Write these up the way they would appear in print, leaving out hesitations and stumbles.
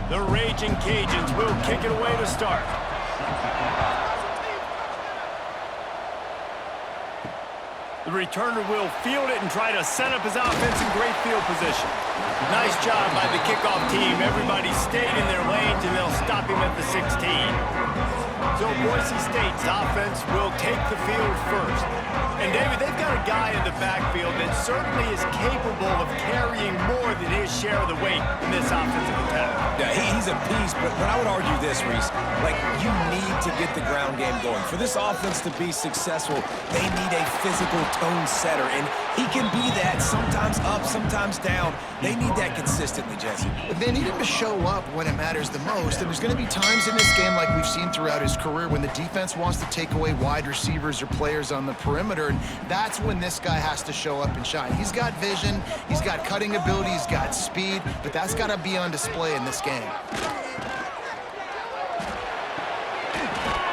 The Raging Cajuns will kick it away to start. The returner will field it and try to set up his offense in great field position. Nice job by the kickoff team. Everybody stayed in their lanes, and they'll stop him at the 16. So Boise State's offense will take the field first. And, David, they've got a guy in the backfield that certainly is capable of carrying more than his share of the weight in this offensive attack. Yeah, he's a beast, but I would argue this, Reese. Like, you need to get the ground game going. For this offense to be successful, they need a physical tone setter, and he can be that, sometimes up, sometimes down. They need that consistently, Jesse. They need him to show up when it matters the most, and there's going to be times in this game like we've seen throughout his career when the defense wants to take away wide receivers or players on the perimeter, and that's when this guy has to show up and shine. He's got vision, he's got cutting ability, he's got speed, but that's got to be on display in this game.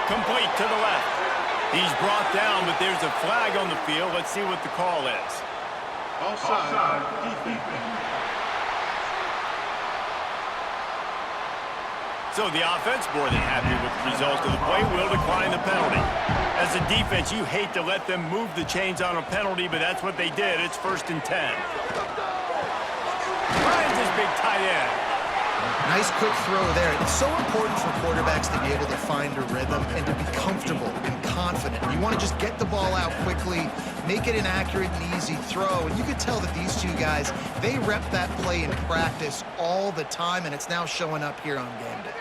Complete to the left. He's brought down, but there's a flag on the field. Let's see what the call is. Offside. So the offense, more than happy with the result of the play, will decline the penalty. As a defense, you hate to let them move the chains on a penalty, but that's what they did. It's 1st and 10. Finds his big tight end. Nice quick throw there. It's so important for quarterbacks to be able to find a rhythm and to be comfortable and confident. You want to just get the ball out quickly, make it an accurate and easy throw. And you can tell that these two guys, they rep that play in practice all the time, and it's now showing up here on game day.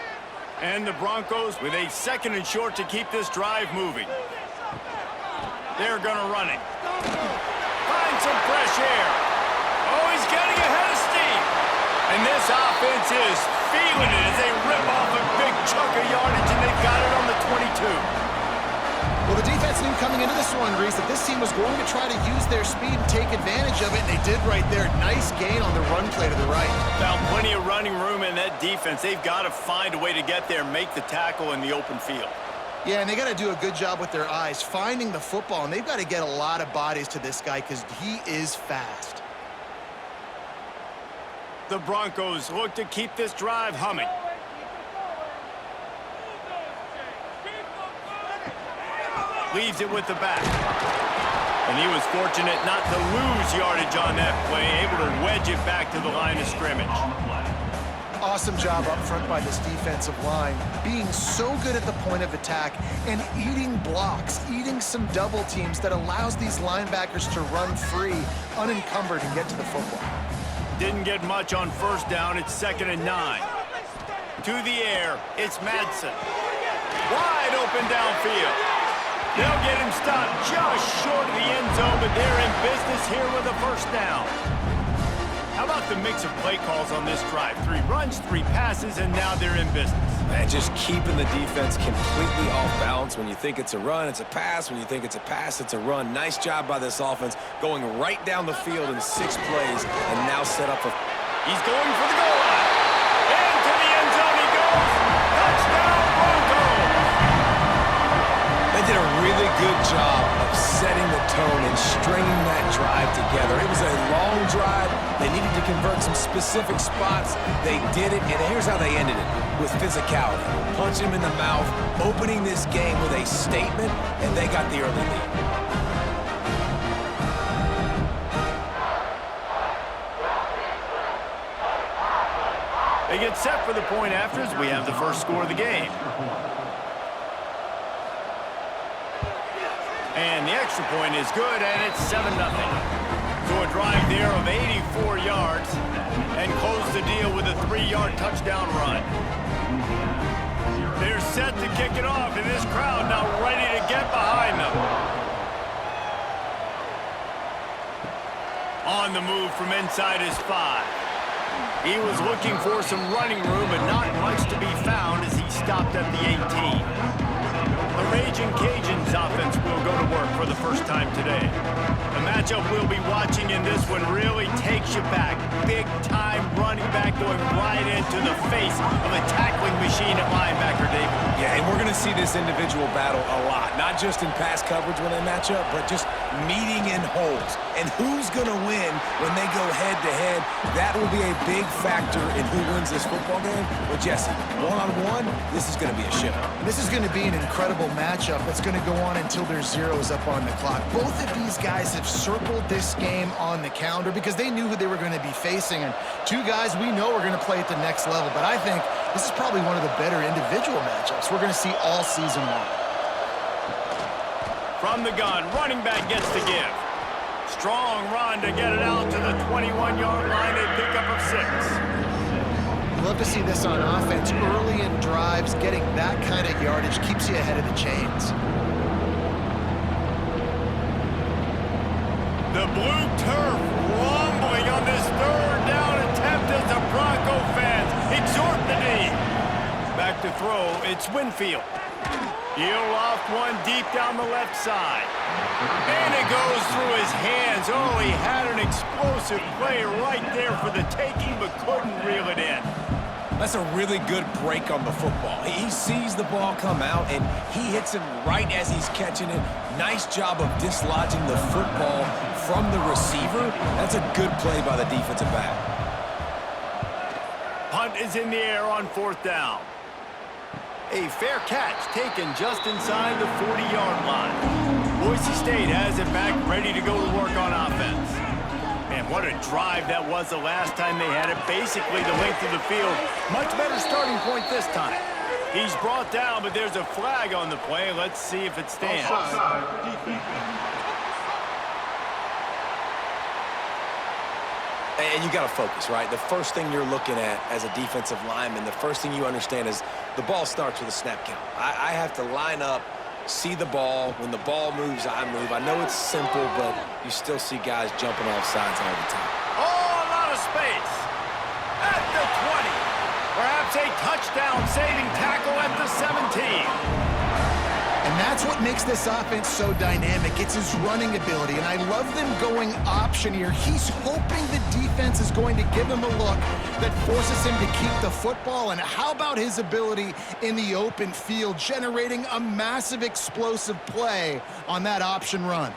And the Broncos with a 2nd and short to keep this drive moving. They're going to run it. Find some fresh air. Oh, he's getting ahead of steam. And this offense is feeling it as they rip off a big chunk of yardage, and they've got it on the 22. Well, the defense knew coming into this one, Reese, that this team was going to try to use their speed and take advantage of it, and they did right there. Nice gain on the run play to the right. Found plenty of running room in that defense. They've got to find a way to get there and make the tackle in the open field. Yeah, and they got to do a good job with their eyes, finding the football, and they've got to get a lot of bodies to this guy because he is fast. The Broncos look to keep this drive humming. Leaves it with the back. And he was fortunate not to lose yardage on that play, able to wedge it back to the line of scrimmage. Awesome job up front by this defensive line, being so good at the point of attack and eating blocks, eating some double teams that allows these linebackers to run free, unencumbered, and get to the football. Didn't get much on 1st down. It's 2nd and 9. To the air, it's Madsen. Wide open downfield. They'll get him stopped just short of the end zone, but they're in business here with a 1st down. How about the mix of play calls on this drive? 3 runs, 3 passes, and now they're in business. Man, just keeping the defense completely off balance. When you think it's a run, it's a pass. When you think it's a pass, it's a run. Nice job by this offense, going right down the field in 6 plays, and now set up for... He's going for the goal line. Into the end zone he goes. Touchdown, Broncos! They did a really good job of setting the tone and stringing that drive together. It was a long drive. They needed to convert some specific spots. They did it, and here's how they ended it, with physicality. Punch him in the mouth, opening this game with a statement, and they got the early lead. They get set for the point after as we have the first score of the game. And the extra point is good, and it's 7-0. So a drive there of 84 yards and close the deal with a 3-yard touchdown run. They're set to kick it off, and this crowd now ready to get behind them. On the move from inside his 5. He was looking for some running room, but not much to be found as he stopped at the 18. The Raging Cajuns offense will go to work for the first time today. The matchup we'll be watching in this one really takes you back. Big-time running back going right into the face of a tackling machine at linebacker, David. Yeah, and we're going to see this individual battle a lot, not just in pass coverage when they match up, but just meeting in holes. And who's going to win when they go head-to-head? That will be a big factor in who wins this football game. But, Jesse, one-on-one, this is going to be a show. This is going to be an incredible matchup that's going to go on until there's zeros up on the clock. Both of these guys have circled this game on the calendar because they knew who they were going to be facing. And two guys we know are going to play at the next level. But I think this is probably one of the better individual matchups we're going to see all season long. From the gun, running back gets the give. Strong run to get it out to the 21-yard line, a pickup of 6. Love to see this on offense. Early in drives, getting that kind of yardage keeps you ahead of the chains. The blue turf rumbling on this third down attempt as the Bronco fans exhort the D. Back to throw, it's Winfield. He'll loft one deep down the left side. And it goes through his hands. Oh, he had an explosive play right there for the taking, but couldn't reel it in. That's a really good break on the football. He sees the ball come out, and he hits him right as he's catching it. Nice job of dislodging the football from the receiver. That's a good play by the defensive back. Punt is in the air on 4th down. A fair catch taken just inside the 40-yard line. Boise State has it back, ready to go to work on offense. Man, what a drive that was the last time they had it. Basically the length of the field. Much better starting point this time. He's brought down, but there's a flag on the play. Let's see if it stands. Offside, defense. And you got to focus, right? The first thing you're looking at as a defensive lineman, the first thing you understand is the ball starts with a snap count. I have to line up, see the ball. When the ball moves, I move. I know it's simple, but you still see guys jumping off sides all the time. Oh, a lot of space. At the 20. Perhaps a touchdown-saving tackle at the 17. And that's what makes this offense so dynamic. It's his running ability, and I love them going option here. He's hoping the defense is going to give him a look that forces him to keep the football. And how about his ability in the open field, generating a massive explosive play on that option run?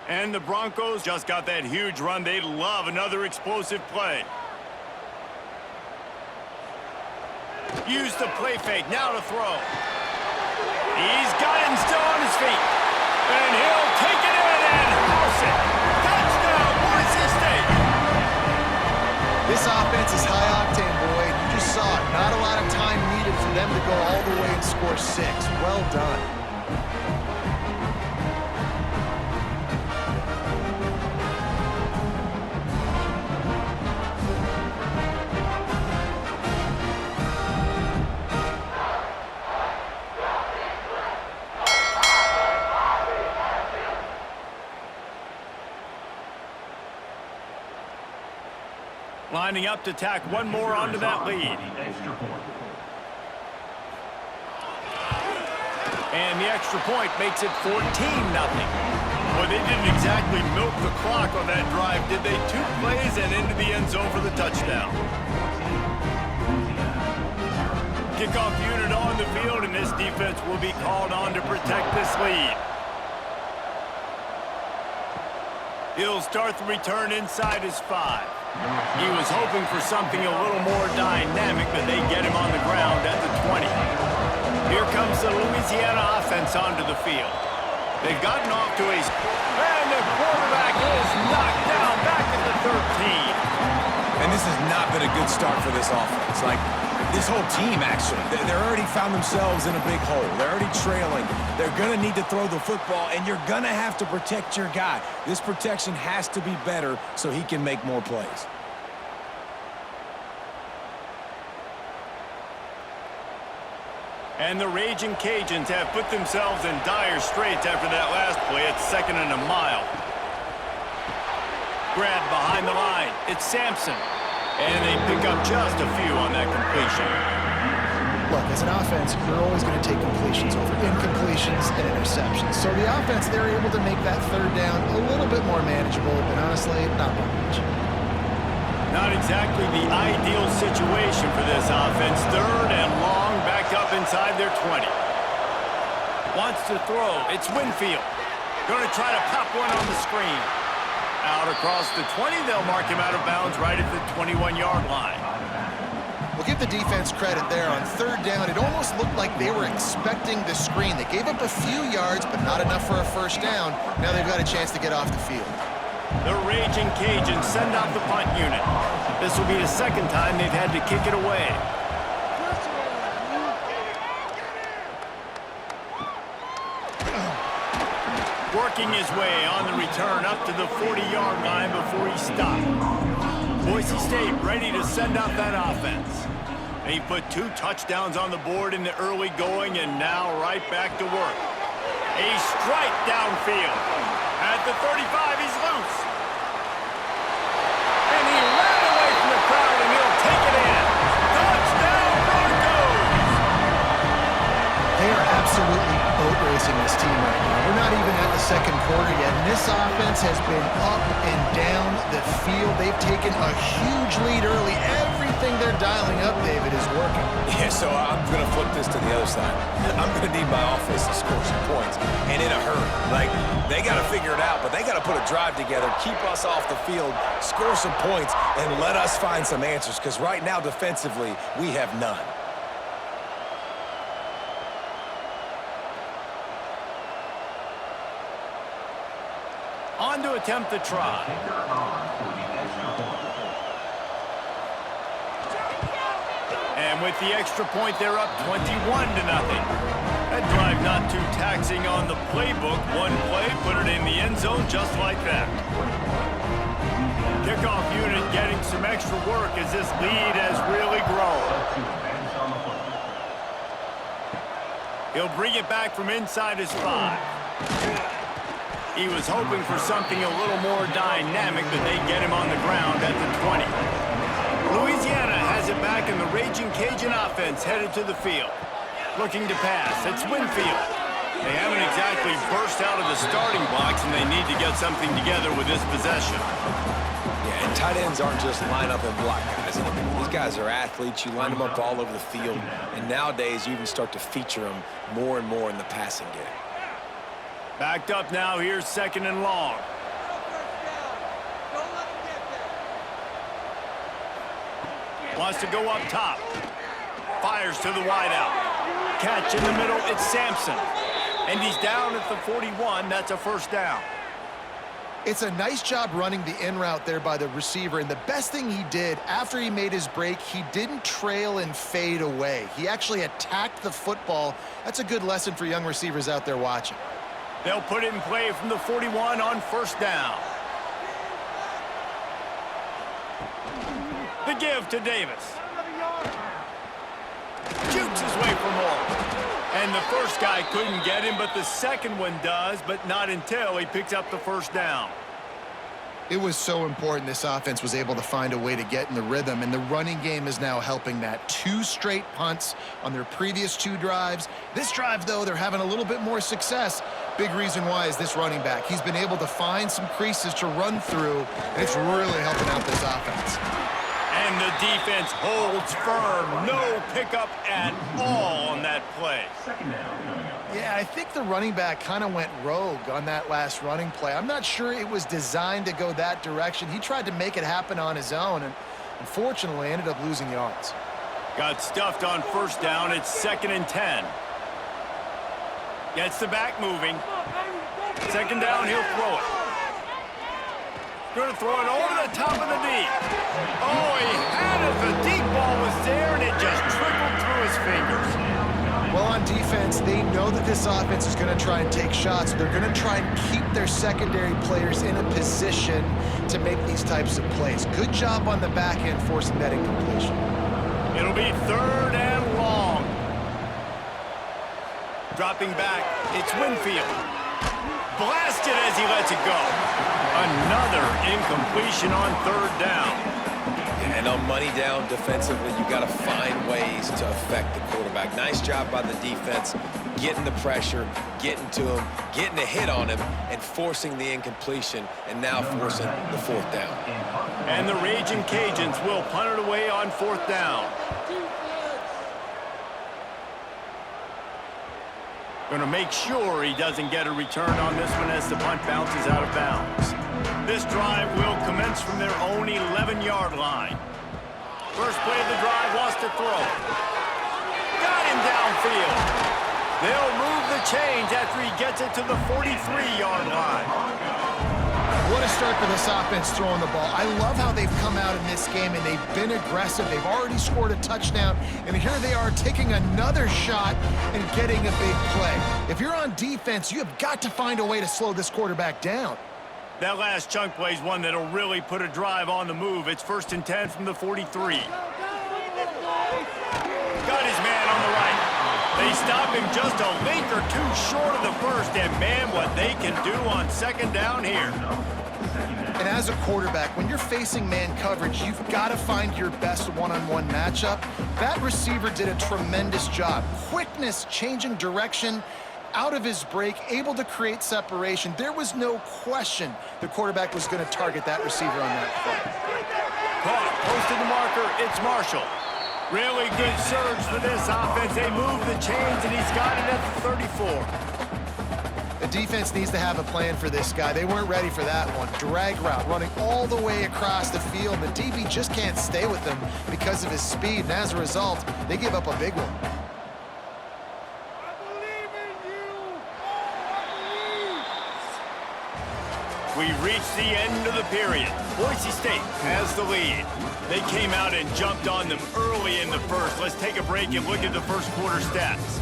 And the Broncos just got that huge run. They love another explosive play. Use the play fake. Now to throw. He's got him still on his feet. And he'll take it in and house it. Touchdown, Boise State. This offense is high octane, boy. You just saw it. Not a lot of time needed for them to go all the way and score 6. Well done. Lining up to tack one more onto that lead. And the extra point makes it 14-0. Well, they didn't exactly milk the clock on that drive, did they? 2 plays and into the end zone for the touchdown. Kickoff unit on the field, and this defense will be called on to protect this lead. He'll start the return inside his 5. He was hoping for something a little more dynamic, but they get him on the ground at the 20. Here comes the Louisiana offense onto the field. They've gotten off to a... And the quarterback is knocked down back at the 13. And this has not been a good start for this offense. Like, this whole team, actually. They're already found themselves in a big hole. They're already trailing. They're going to need to throw the football, and you're going to have to protect your guy. This protection has to be better so he can make more plays. And the Raging Cajuns have put themselves in dire straits after that last play. It's 2nd and a mile. Grab behind the line. It's Sampson. And they pick up just a few on that completion. Look, as an offense, you're always going to take completions over incompletions and interceptions. So the offense, they're able to make that 3rd down a little bit more manageable, but honestly, not by much. Not exactly the ideal situation for this offense. Third and long, back up inside their 20. Wants to throw. It's Winfield. Going to try to pop one on the screen. Out across the 20, they'll mark him out of bounds right at the 21-yard line. We'll give the defense credit there. On third down, it almost looked like they were expecting the screen. They gave up a few yards, but not enough for a first down. Now they've got a chance to get off the field. The Raging Cajuns send out the punt unit. This will be the second time they've had to kick it away. Working his way on the return up to the 40-yard line before he stopped. Boise State ready to send out that offense. He put 2 touchdowns on the board in the early going and now right back to work. A strike downfield. At the 35, he's loose. And he ran away from the crowd and he'll take it in. Touchdown, Broncos! They are absolutely boat racing this team right now. We're not even at the second quarter yet, and this offense has been up and down the field. They've taken a huge lead early. Everything they're dialing up, David, is working. Yeah, so I'm going to flip this to the other side. I'm going to need my offense to score some points, and in a hurry. Like, they got to figure it out, but they got to put a drive together, keep us off the field, score some points, and let us find some answers, because right now, defensively, we have none. On to attempt the try. And with the extra point, they're up 21-0. That drive not too taxing on the playbook. One play, put it in the end zone just like that. Kickoff unit getting some extra work as this lead has really grown. He'll bring it back from inside his 5. He was hoping for something a little more dynamic, but they get him on the ground at the 20. Louisiana has it back, and the Raging Cajun offense headed to the field. Looking to pass. It's Winfield. They haven't exactly burst out of the starting blocks, and they need to get something together with this possession. Yeah, and tight ends aren't just line up and block guys anymore. These guys are athletes. You line them up all over the field, and nowadays you even start to feature them more and more in the passing game. Backed up now, here's second and long. Wants to go up top. Fires to the wideout. Catch in the middle, it's Sampson. And he's down at the 41, that's a first down. It's a nice job running the in route there by the receiver, and the best thing he did after he made his break, he didn't trail and fade away. He actually attacked the football. That's a good lesson for young receivers out there watching. They'll put it in play from the 41 on first down. The give to Davis. Jukes his way for more. And the first guy couldn't get him, but the second one does, but not until he picks up the first down. It was so important this offense was able to find a way to get in the rhythm, and the running game is now helping that. 2 straight punts on their previous 2 drives. This drive, though, they're having a little bit more success. Big reason why is this running back. He's been able to find some creases to run through, and it's really helping out this offense. And the defense holds firm. No pickup at all on that play. Yeah, I think the running back kind of went rogue on that last running play. I'm not sure it was designed to go that direction. He tried to make it happen on his own, and unfortunately ended up losing yards. Got stuffed on first down. It's 2nd and 10. Gets the back moving. 2nd down, he'll throw it. Going to throw it over the top of the deep. Oh, he had it. The deep ball was there, and it just trickled through his fingers. Well, on defense, they know that this offense is going to try and take shots. So they're going to try and keep their secondary players in a position to make these types of plays. Good job on the back end forcing that incompletion. It'll be 3rd and long. Dropping back, it's Winfield. Blasted as he lets it go. Another incompletion on 3rd down. And on money down defensively, you got to find ways to affect the quarterback. Nice job by the defense, getting the pressure, getting to him, getting a hit on him, and forcing the incompletion, and now forcing the 4th down. And the Raging Cajuns will punt it away on 4th down. Going to make sure he doesn't get a return on this one as the punt bounces out of bounds. This drive will commence from their own 11-yard line. First play of the drive, wants to throw. Got him downfield. They'll move the chains after he gets it to the 43-yard line. What a start for this offense throwing the ball. I love how they've come out in this game, and they've been aggressive. They've already scored a touchdown, and here they are taking another shot and getting a big play. If you're on defense, you have got to find a way to slow this quarterback down. That last chunk play is one that'll really put a drive on the move. It's 1st and 10 from the 43. Got his man on the right. They stop him just a link or two short of the first, and man, what they can do on 2nd down here. And as a quarterback, when you're facing man coverage, you've got to find your best one-on-one matchup. That receiver did a tremendous job. Quickness, changing direction, out of his break, able to create separation. There was no question the quarterback was going to target that receiver on that play. Caught, close to the marker, it's Marshall. Really good surge for this offense. They move the chains, and he's got it at the 34. The defense needs to have a plan for this guy. They weren't ready for that one. Drag route, running all the way across the field. The DB just can't stay with him because of his speed, and as a result, they give up a big one. We reached the end of the period. Boise State has the lead. They came out and jumped on them early in the first. Let's take a break and look at the first quarter stats.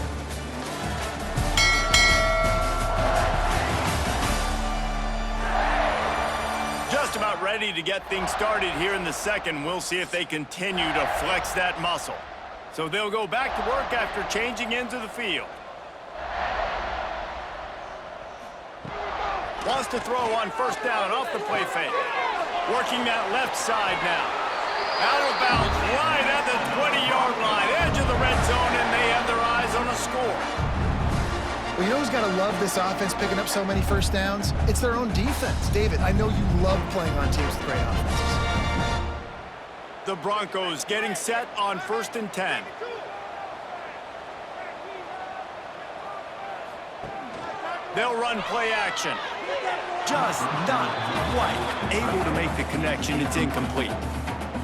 Just about ready to get things started here in the second. We'll see if they continue to flex that muscle. So they'll go back to work after changing into the field. Wants to throw on 1st down off the play fake. Working that left side now. Out of bounds, right at the 20-yard line. Edge of the red zone, and they have their eyes on a score. Well, you know who's got to love this offense picking up so many 1st downs? It's their own defense. David, I know you love playing on teams with great offenses. The Broncos getting set on 1st and 10. They'll run play action. Just not quite able to make the connection. It's incomplete.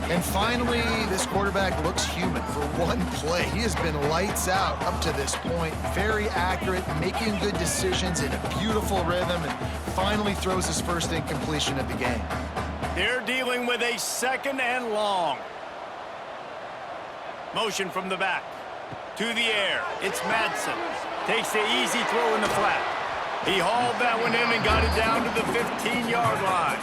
And finally, this quarterback looks human for one play. He has been lights out up to this point. Very accurate, making good decisions in a beautiful rhythm, and finally throws his first incompletion of the game. They're dealing with a 2nd and long. Motion from the back. To the air. It's Madsen. Takes the easy throw in the flat. He hauled that one in and got it down to the 15-yard line.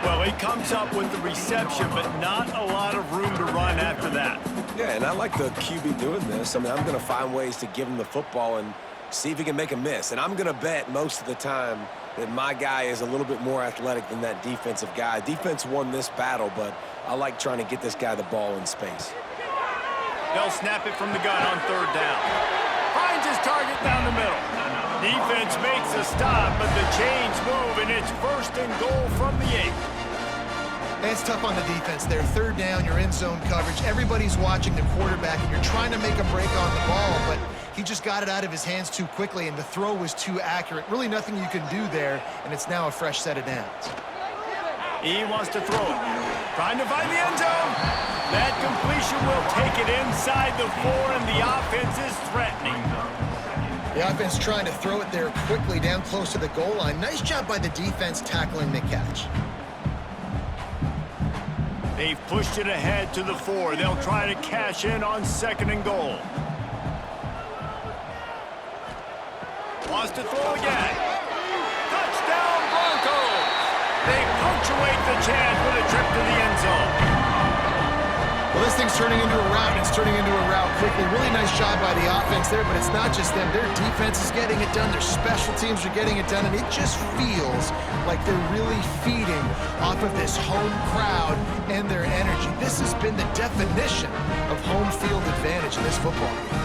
Well, he comes up with the reception, but not a lot of room to run after that. Yeah, and I like the QB doing this. I mean, I'm going to find ways to give him the football and see if he can make a miss. And I'm going to bet most of the time that my guy is a little bit more athletic than that defensive guy. Defense won this battle, but I like trying to get this guy the ball in space. They'll snap it from the gun on 3rd down. Finds his target down the middle. Defense makes a stop, but the chains move, and it's 1st and goal from the 8. It's tough on the defense there. 3rd down, you're in zone coverage. Everybody's watching the quarterback, and you're trying to make a break on the ball, but he just got it out of his hands too quickly, and the throw was too accurate. Really nothing you can do there, and it's now a fresh set of downs. He wants to throw it. Trying to find the end zone. That completion will take it inside the 4, and the offense is threatening. The offense trying to throw it there quickly down close to the goal line. Nice job by the defense tackling the catch. They've pushed it ahead to the 4. They'll try to cash in on 2nd and goal. Wants to throw again. Touchdown, Broncos! They punctuate the chance with a trip to the end zone. Well, this thing's turning into a rout. It's turning into a rout quickly. Really nice job by the offense there, but it's not just them. Their defense is getting it done. Their special teams are getting it done, and it just feels like they're really feeding off of this home crowd and their energy. This has been the definition of home field advantage in this football game.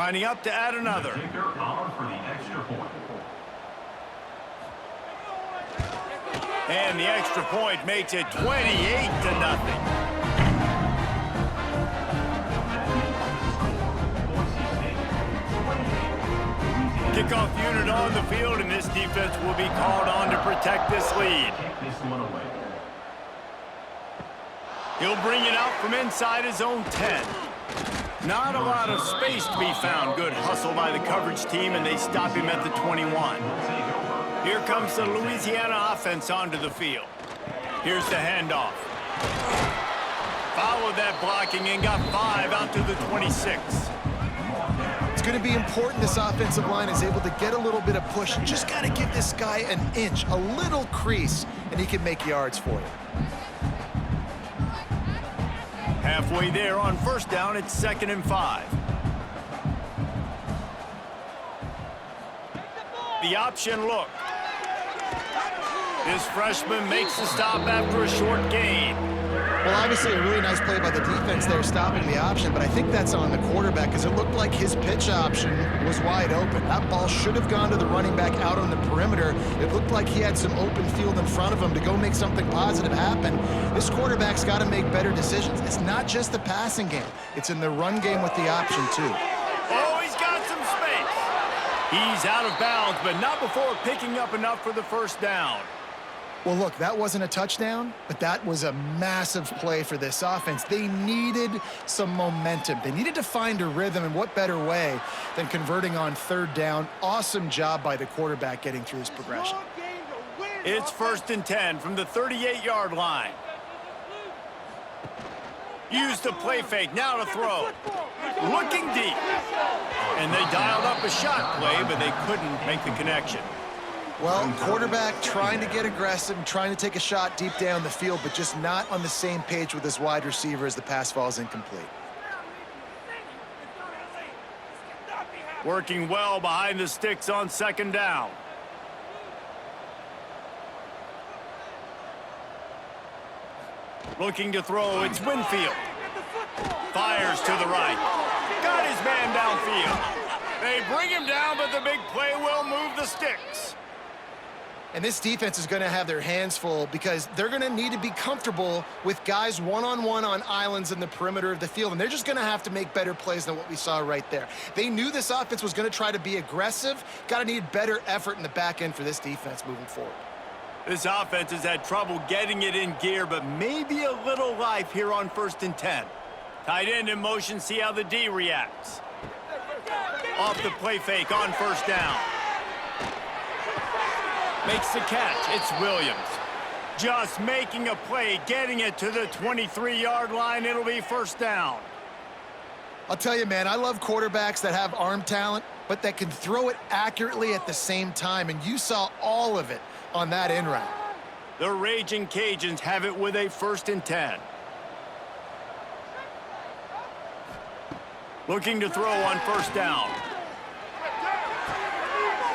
Lining up to add another. And the extra point makes it 28-0. Kickoff unit on the field, and this defense will be called on to protect this lead. He'll bring it out from inside his own 10. Not a lot of space to be found. Good hustle by the coverage team, and they stop him at the 21. Here comes the Louisiana offense onto the field. Here's the handoff. Followed that blocking and got 5 out to the 26. It's going to be important this offensive line is able to get a little bit of push. Just got to give this guy an inch, a little crease, and he can make yards for you. Halfway there on first down, it's 2nd and 5. The option look. This freshman makes the stop after a short gain. Well, obviously a really nice play by the defense there stopping the option, but I think that's on the quarterback because it looked like his pitch option was wide open. That ball should have gone to the running back out on the perimeter. It looked like he had some open field in front of him to go make something positive happen. This quarterback's got to make better decisions. It's not just the passing game. It's in the run game with the option, too. Oh, he's got some space. He's out of bounds, but not before picking up enough for the first down. Well, look, that wasn't a touchdown, but that was a massive play for this offense. They needed some momentum. They needed to find a rhythm, and what better way than converting on 3rd down. Awesome job by the quarterback getting through his progression. It's 1st and 10 from the 38-yard line. Use the play fake, now to throw. Looking deep. And they dialed up a shot play, but they couldn't make the connection. Well, quarterback trying to get aggressive, trying to take a shot deep down the field, but just not on the same page with his wide receiver as the pass falls incomplete. Working well behind the sticks on 2nd down. Looking to throw, it's Winfield. Fires to the right. Got his man downfield. They bring him down, but the big play will move the sticks. And this defense is going to have their hands full because they're going to need to be comfortable with guys one-on-one on islands in the perimeter of the field, and they're just going to have to make better plays than what we saw right there. They knew this offense was going to try to be aggressive. Got to need better effort in the back end for this defense moving forward. This offense has had trouble getting it in gear, but maybe a little life here on 1st and 10. Tight end in motion, see how the D reacts. Off the play fake on 1st down. Makes the catch. It's Williams. Just making a play, getting it to the 23-yard line. It'll be 1st down. I'll tell you, man, I love quarterbacks that have arm talent, but that can throw it accurately at the same time, and you saw all of it on that in route. The Raging Cajuns have it with a 1st and 10. Looking to throw on 1st down.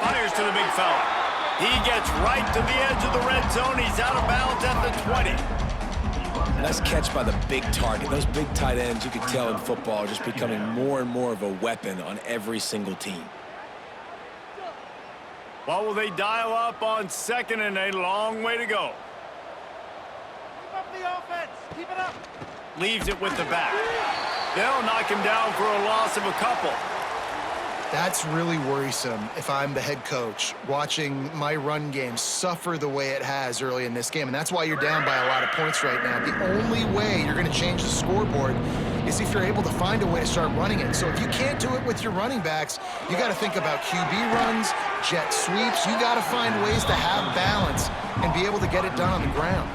Fires to the big fella. He gets right to the edge of the red zone. He's out of bounds at the 20. Nice catch by the big target. Those big tight ends, you can tell in football, are just becoming more and more of a weapon on every single team. What will they dial up on 2nd and a long way to go? Keep up the offense. Keep it up. Leaves it with the back. They'll knock him down for a loss of a couple. That's really worrisome if I'm the head coach watching my run game suffer the way it has early in this game. And that's why you're down by a lot of points right now. The only way you're going to change the scoreboard is if you're able to find a way to start running it. So if you can't do it with your running backs, you got to think about QB runs, jet sweeps. You got to find ways to have balance and be able to get it done on the ground.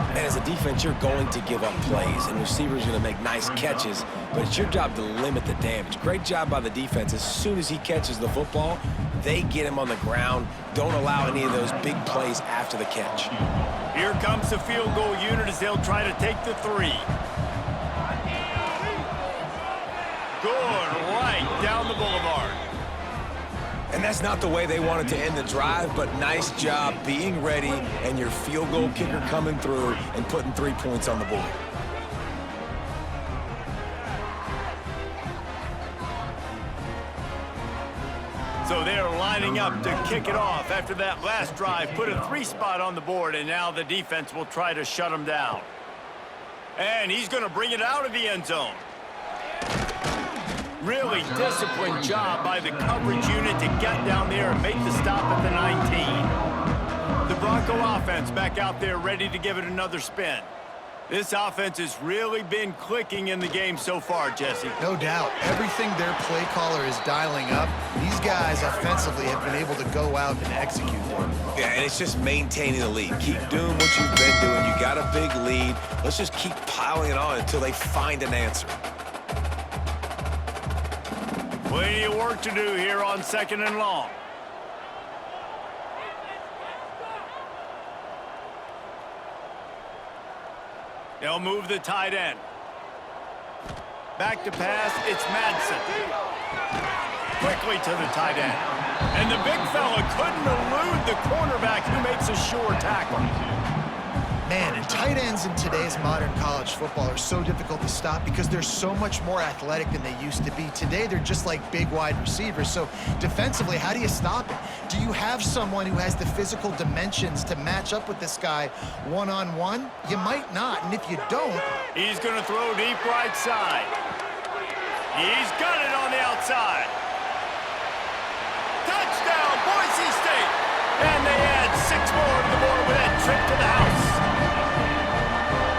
And as a defense, you're going to give up plays, and receivers are going to make nice catches, but it's your job to limit the damage. Great job by the defense. As soon as he catches the football, they get him on the ground. Don't allow any of those big plays after the catch. Here comes the field goal unit as they'll try to take the 3. Good, right down the boulevard. And that's not the way they wanted to end the drive, but nice job being ready and your field goal kicker coming through and putting 3 points on the board. So they're lining up to kick it off after that last drive. Put a 3-spot on the board, and now the defense will try to shut them down. And he's going to bring it out of the end zone. Really disciplined job by the coverage unit to get down there and make the stop at the 19. The Bronco offense back out there ready to give it another spin. This offense has really been clicking in the game so far, Jesse. No doubt. Everything their play caller is dialing up, these guys offensively have been able to go out and execute them. Yeah, and it's just maintaining the lead. Keep doing what you've been doing. You got a big lead. Let's just keep piling it on until they find an answer. Plenty of work to do here on 2nd and long. They'll move the tight end. Back to pass, it's Madsen. Quickly to the tight end. And the big fella couldn't elude the cornerback who makes a sure tackle. Man, and tight ends in today's modern college football are so difficult to stop because they're so much more athletic than they used to be. Today, they're just like big wide receivers. So defensively, how do you stop it? Do you have someone who has the physical dimensions to match up with this guy one-on-one? You might not, and if you don't... He's going to throw deep right side. He's got it on the outside. Touchdown, Boise State! And they add 6 more to the board with that trip to the house.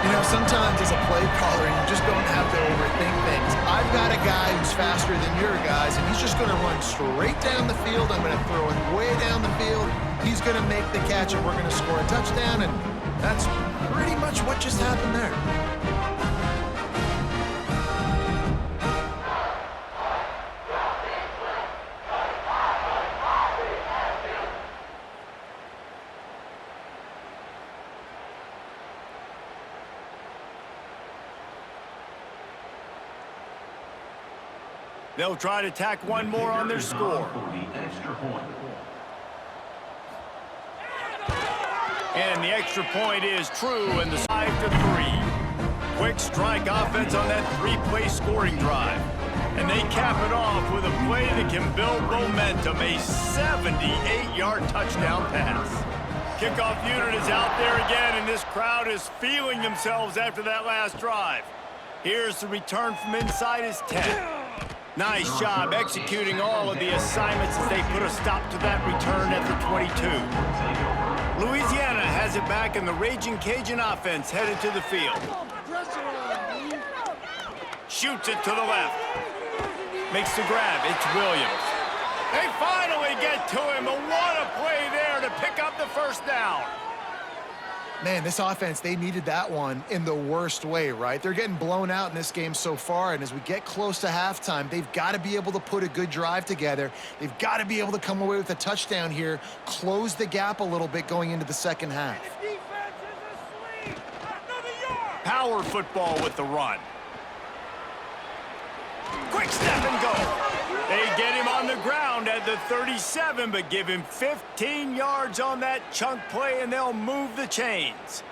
You know, sometimes as a play caller, you just don't have to overthink things. I've got a guy who's faster than your guys, and he's just going to run straight down the field. I'm going to throw it way down the field. He's going to make the catch, and we're going to score a touchdown, and that's pretty much what just happened there. They'll try to tack one more on their score. And the extra point is true, and the 5-3. Quick strike offense on that 3-play scoring drive. And they cap it off with a play that can build momentum, a 78-yard touchdown pass. Kickoff unit is out there again, and this crowd is feeling themselves after that last drive. Here's the return from inside his 10. Nice job executing all of the assignments as they put a stop to that return at the 22. Louisiana has it back, and the Raging Cajun offense headed to the field. Shoots it to the left. Makes the grab. It's Williams. They finally get to him, but what a play there to pick up the first down. Man, this offense, they needed that one in the worst way, right? They're getting blown out in this game so far, and as we get close to halftime, they've got to be able to put a good drive together. They've got to be able to come away with a touchdown here, close the gap a little bit going into the second half. Power football with the run. Quick step and go. They get him on the ground at the 37, but give him 15 yards on that chunk play, and they'll move the chains.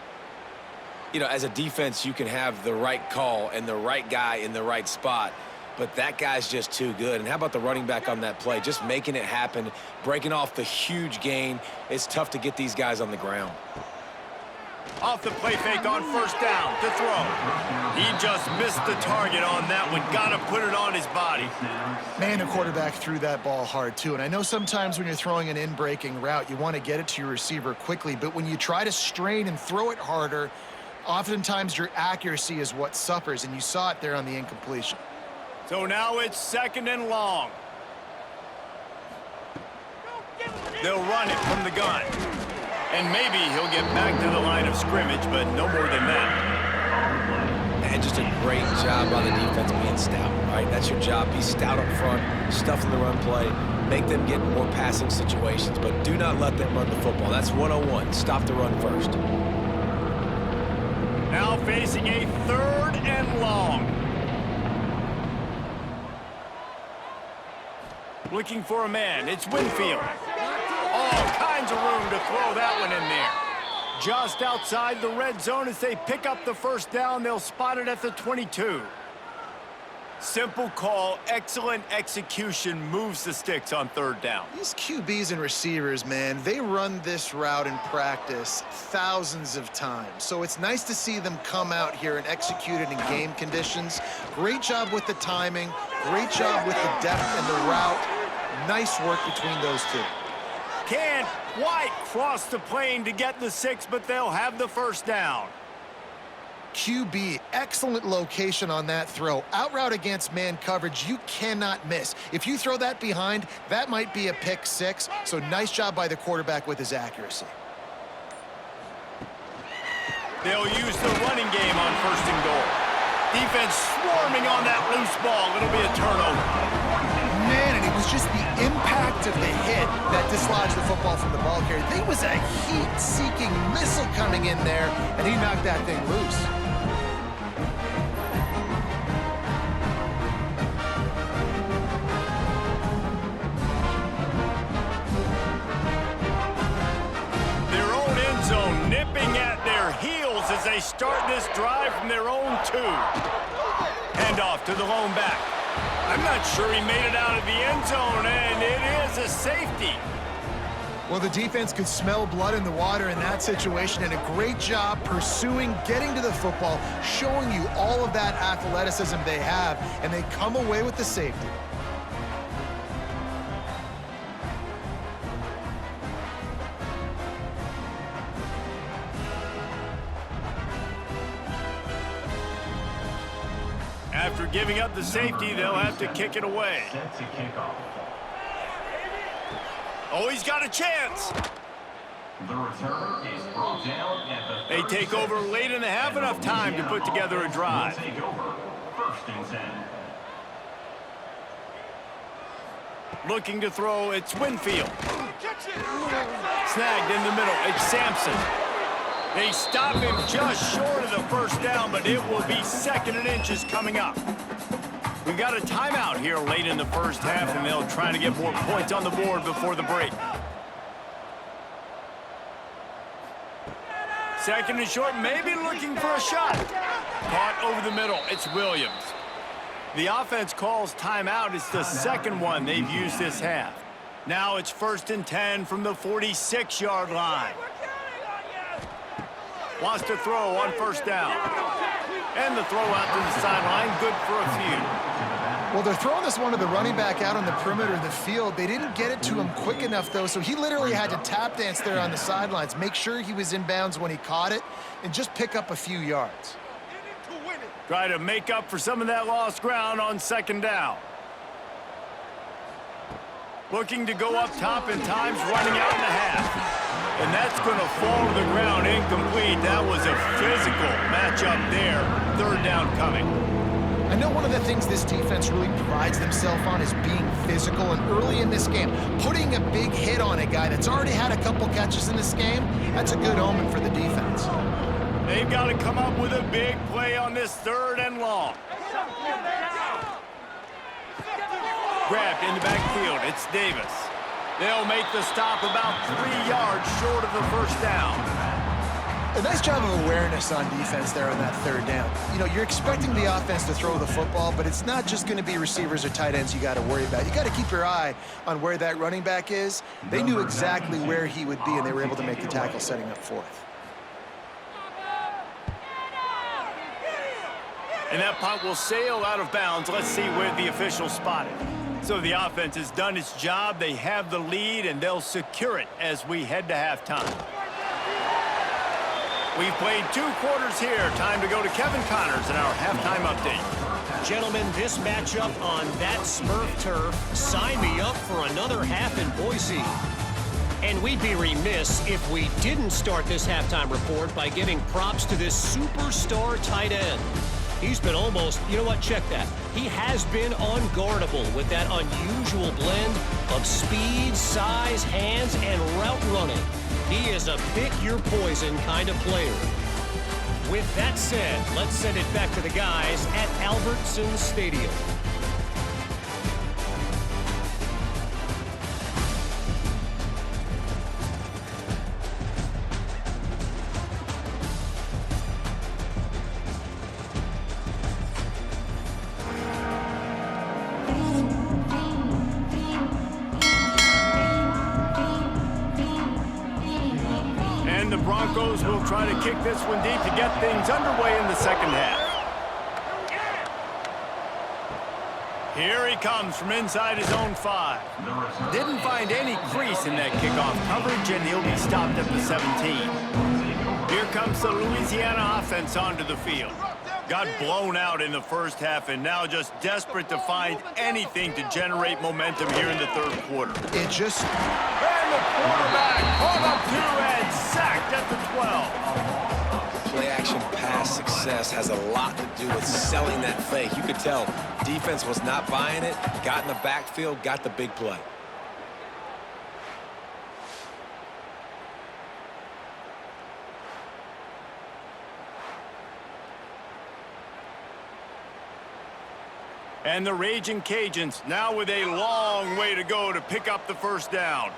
You know, as a defense, you can have the right call and the right guy in the right spot, but that guy's just too good. And how about the running back on that play? Just making it happen, breaking off the huge gain. It's tough to get these guys on the ground. Off the play fake on first down to throw. He just missed the target on that one. Got to put it on his body. Man, the quarterback threw that ball hard, too. And I know sometimes when you're throwing an in-breaking route, you want to get it to your receiver quickly. But when you try to strain and throw it harder, oftentimes your accuracy is what suffers. And you saw it there on the incompletion. So now it's 2nd and long. They'll run it from the gun. And maybe he'll get back to the line of scrimmage, but no more than that. And just a great job by the defense being stout, right? That's your job. Be stout up front, stuff in the run play, make them get more passing situations, but do not let them run the football. That's 101. Stop the run first. Now facing a 3rd and long. Looking for a man. It's Winfield. All kinds of room to throw that one in there. Just outside the red zone as they pick up the first down. They'll spot it at the 22. Simple call, excellent execution moves the sticks on third down. These QBs and receivers, man, they run this route in practice thousands of times. So it's nice to see them come out here and execute it in game conditions. Great job with the timing, great job with the depth and the route. Nice work between those two. Can't quite cross the plane to get the 6, but they'll have the first down. QB, excellent location on that throw. Out route against man coverage, you cannot miss. If you throw that behind, that might be a pick 6. So nice job by the quarterback with his accuracy. They'll use the running game on 1st and goal. Defense swarming on that loose ball. It'll be a turnover. Man, and it was just the impact of the hit that dislodged the football from the ball carrier. There was a heat-seeking missile coming in there, and he knocked that thing loose. Their own end zone nipping at their heels as they start this drive from their own 2. Handoff to the lone back. I'm not sure he made it out of the end zone, and it is a safety. Well, the defense could smell blood in the water in that situation, and a great job pursuing, getting to the football, showing you all of that athleticism they have, and they come away with the safety. After giving up the safety, they'll have to kick it away. Oh, he's got a chance. The return is brought down at the They take over late in the half, enough time to put together a drive. Take over 1st and 10. Looking to throw, it's Winfield. Snagged in the middle, it's Sampson. They stop him just short of the first down, but it will be 2nd and inches coming up. We've got a timeout here late in the first half, and they'll try to get more points on the board before the break. 2nd and short, maybe looking for a shot. Caught over the middle, it's Williams. The offense calls timeout. It's the 2nd one they've used this half. Now it's 1st and 10 from the 46-yard line. Wants to throw on 1st down. And the throw out to the sideline, good for a few. Well, they're throwing this one to the running back out on the perimeter of the field. They didn't get it to him quick enough, though, so he literally had to tap dance there on the sidelines, make sure he was in bounds when he caught it, and just pick up a few yards. Try to make up for some of that lost ground on 2nd down. Looking to go up top in times, running out in the half. And that's going to fall to the ground incomplete. That was a physical matchup there. 3rd down coming. I know one of the things this defense really prides themselves on is being physical, and early in this game, putting a big hit on a guy that's already had a couple catches in this game, that's a good omen for the defense. They've got to come up with a big play on this 3rd and long. Grabbed in the backfield, it's Davis. They'll make the stop about 3 yards short of the first down. A nice job of awareness on defense there on that 3rd down. You know, you're expecting the offense to throw the football, but it's not just going to be receivers or tight ends you got to worry about. You got to keep your eye on where that running back is. They knew exactly where he would be, and they were able to make the tackle setting up 4th. And that punt will sail out of bounds. Let's see where the officials spot it. So the offense has done its job. They have the lead, and they'll secure it as we head to halftime. We've played 2 quarters here. Time to go to Kevin Connors in our halftime update. Gentlemen, this matchup on that Smurf turf, sign me up for another half in Boise. And we'd be remiss if we didn't start this halftime report by giving props to this superstar tight end. He's been almost, you know what, check that. He has been unguardable with that unusual blend of speed, size, hands, and route running. He is a pick-your-poison kind of player. With that said, let's send it back to the guys at Albertson Stadium. Broncos will try to kick this one deep to get things underway in the second half. Here he comes from inside his own 5. Didn't find any crease in that kickoff coverage, and he'll be stopped at the 17. Here comes the Louisiana offense onto the field. Got blown out in the first half, and now just desperate to find anything to generate momentum here in the third quarter. It just... And the quarterback caught up to and sacked at the 12. Play-action pass success has a lot to do with selling that fake. You could tell defense was not buying it, got in the backfield, got the big play. And the Raging Cajuns now with a long way to go to pick up the first down.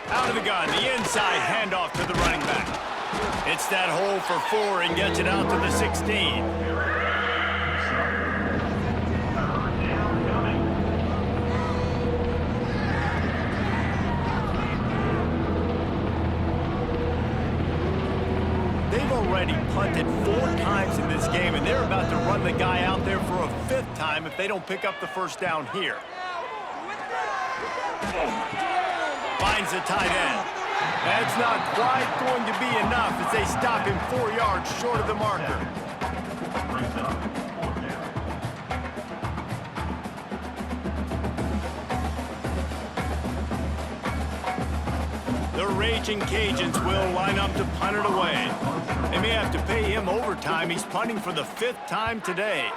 Out of the gun, the inside handoff to the running back. It's that hole for 4 and gets it out to the 16. They've already punted 4 times in this game, and they're about to run the guy out there for a 5th time if they don't pick up the first down here. Finds the tight end. That's not quite going to be enough as they stop him 4 yards short of the marker. The Raging Cajuns will line up to punt it away. They may have to pay him overtime. He's punting for the 5th time today.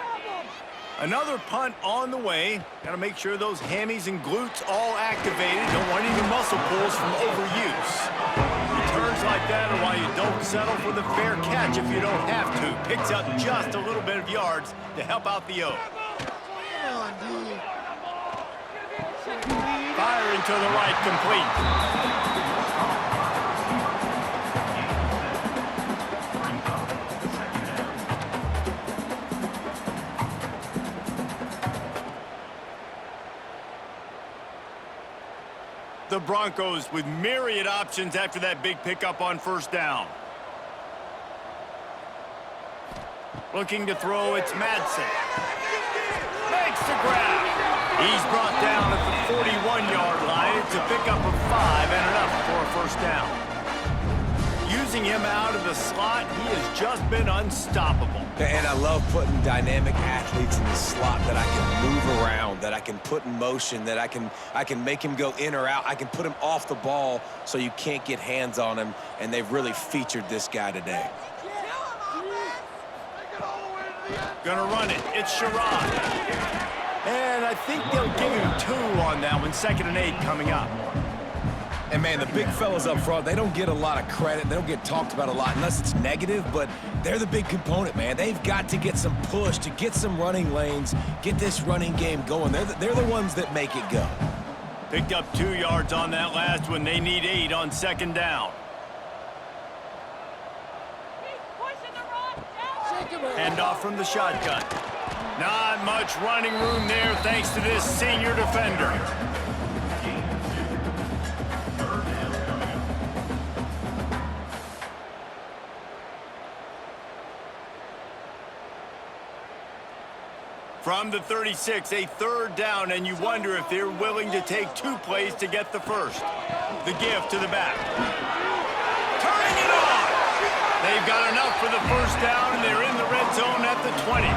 Another punt on the way. Got to make sure those hammies and glutes all activated. Don't want any muscle pulls from overuse. Returns like that are why you don't settle for the fair catch if you don't have to. Picks up just a little bit of yards to help out the O. Firing to the right, complete. The Broncos with myriad options after that big pickup on first down. Looking to throw, it's Madsen. Makes the grab. He's brought down at the 41-yard line. It's a pickup of 5 and enough for a first down. Using him out of the slot, he has just been unstoppable. And I love putting dynamic athletes in the slot that I can move around, that I can put in motion, that I can make him go in or out. I can put him off the ball so you can't get hands on him, and they've really featured this guy today. Gonna run it. It's Sherrod. And I think they'll give him 2 on that one. 2nd and 8 coming up. And, man, the big fellas up front, they don't get a lot of credit. They don't get talked about a lot unless it's negative, but they're the big component, man. They've got to get some push, to get some running lanes, get this running game going. They're the ones that make it go. Picked up 2 yards on that last one. They need 8 on 2nd down. Hand off from the shotgun. Not much running room there thanks to this senior defender. From the 36, a 3rd down, and you wonder if they're willing to take 2 plays to get the first. The give to the back. Turning it on! They've got enough for the first down, and they're in the red zone at the 20.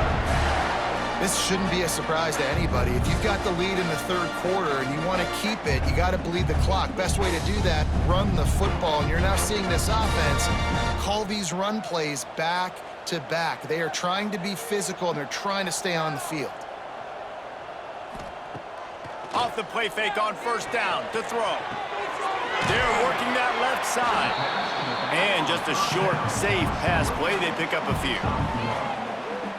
This shouldn't be a surprise to anybody. If you've got the lead in the 3rd quarter and you want to keep it, you got to bleed the clock. Best way to do that, run the football. And you're now seeing this offense call these run plays back to back. They are trying to be physical, and they're trying to stay on the field. Off the play fake on first down to throw. They're working that left side. And just a short, safe pass play. They pick up a few.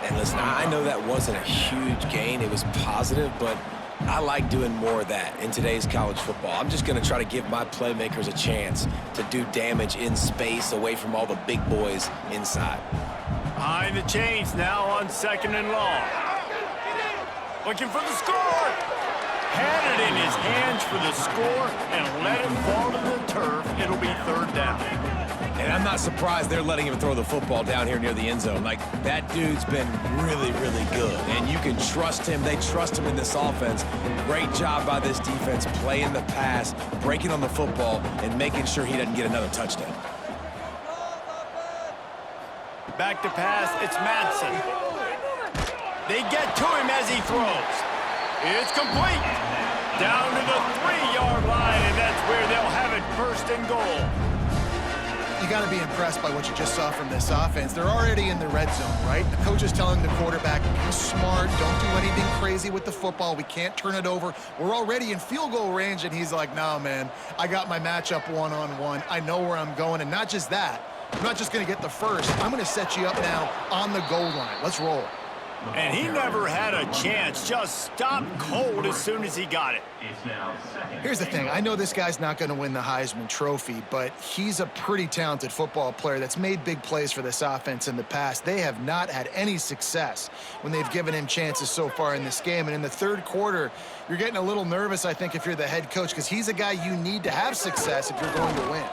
And listen, I know that wasn't a huge gain. It was positive, but I like doing more of that in today's college football. I'm just going to try to give my playmakers a chance to do damage in space away from all the big boys inside. Behind the chains now on 2nd and long. Looking for the score. Had it in his hands for the score and let it fall to the turf. It'll be third down. And I'm not surprised they're letting him throw the football down here near the end zone. Like, that dude's been really, really good. And you can trust him. They trust him in this offense. Great job by this defense playing the pass, breaking on the football, and making sure he doesn't get another touchdown. Back to pass, it's Madsen. They get to him as he throws. It's complete. Down to the 3-yard line, and that's where they'll have it first and goal. You got to be impressed by what you just saw from this offense. They're already in the red zone, right? The coach is telling the quarterback, be smart, don't do anything crazy with the football. We can't turn it over. We're already in field goal range, and he's like, nah, man, I got my matchup one-on-one. I know where I'm going, and not just that. I'm not just going to get the first. I'm going to set you up now on the goal line. Let's roll. And he never had a chance. Just stopped cold as soon as he got it. Here's the thing. I know this guy's not going to win the Heisman Trophy, but he's a pretty talented football player that's made big plays for this offense in the past. They have not had any success when they've given him chances so far in this game. And in the third quarter, you're getting a little nervous, I think, if you're the head coach, because he's a guy you need to have success if you're going to win.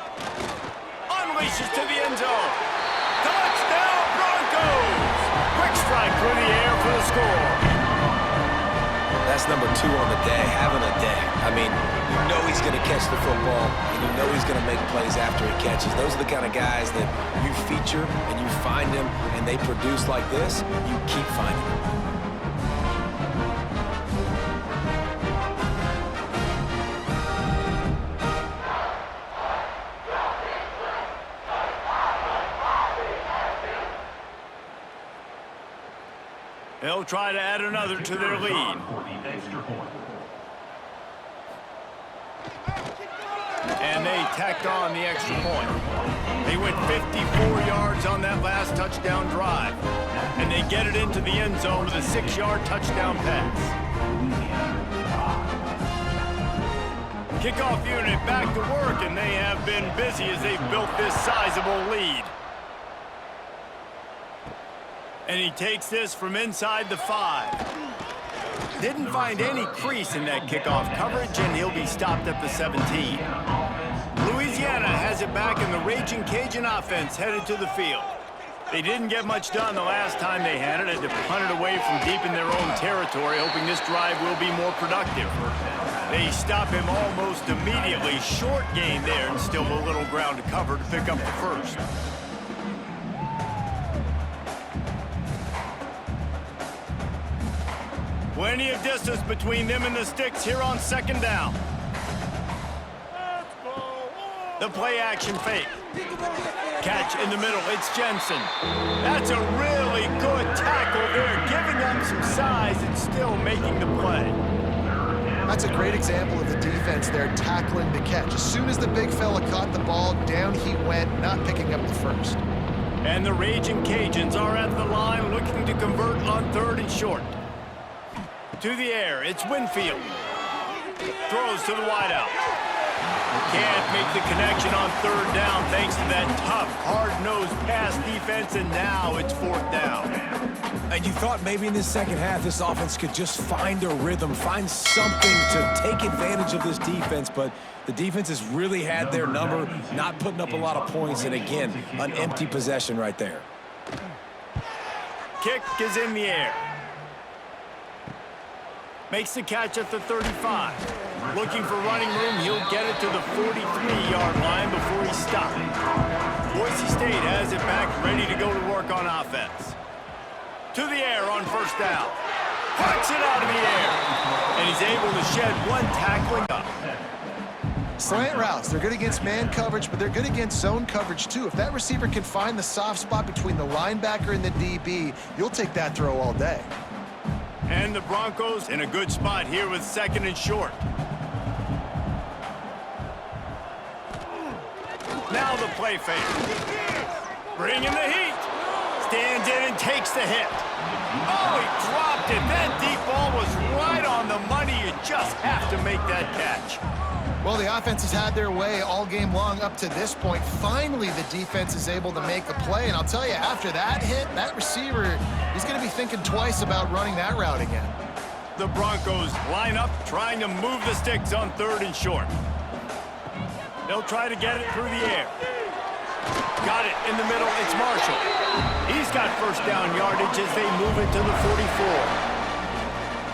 Unleashes to the end zone. Touchdown, Broncos! Quick strike through the air for the score. That's number 2 on the day, having a day. I mean, you know he's going to catch the football, and you know he's going to make plays after he catches. Those are the kind of guys that you feature and you find them, and they produce like this, you keep finding them. They'll try to add another to their lead. And they tacked on the extra point. They went 54 yards on that last touchdown drive. And they get it into the end zone with a 6-yard touchdown pass. Kickoff unit back to work, and they have been busy as they've built this sizable lead. And he takes this from inside the 5. Didn't find any crease in that kickoff coverage, and he'll be stopped at the 17. Louisiana has it back, and the Raging Cajun offense headed to the field. They didn't get much done the last time they had it, to punt it away from deep in their own territory, hoping this drive will be more productive. They stop him almost immediately. Short gain there, and still a little ground to cover to pick up the first. Plenty of distance between them and the sticks here on second down. The play action fake. Catch in the middle, it's Jensen. That's a really good tackle there, giving them some size and still making the play. That's a great example of the defense there tackling the catch. As soon as the big fella caught the ball, down he went, not picking up the first. And the Raging Cajuns are at the line looking to convert on 3rd and short. To the air, it's Winfield. Throws to the wideout. Can't make the connection on 3rd down thanks to that tough, hard-nosed pass defense, and now it's 4th down. And you thought maybe in this second half this offense could just find a rhythm, find something to take advantage of this defense, but the defense has really had their number, not putting up a lot of points, and again, an empty possession right there. Kick is in the air. Makes the catch at the 35. Looking for running room, he'll get it to the 43-yard line before he's stopped. Boise State has it back, ready to go to work on offense. To the air on 1st down. Puts it out of the air. And he's able to shed one tackling up. Slant routes, they're good against man coverage, but they're good against zone coverage too. If that receiver can find the soft spot between the linebacker and the DB, you'll take that throw all day. And the Broncos in a good spot here with 2nd and short. Now the play fake. Bringing the heat. Stands in and takes the hit. Oh, he dropped it. That deep ball was right on the money. You just have to make that catch. Well, the offense has had their way all game long up to this point. Finally, the defense is able to make a play. And I'll tell you, after that hit, that receiver, he's going to be thinking twice about running that route again. The Broncos line up, trying to move the sticks on 3rd and short. They'll try to get it through the air. Got it in the middle. It's Marshall. He's got first down yardage as they move it to the 44.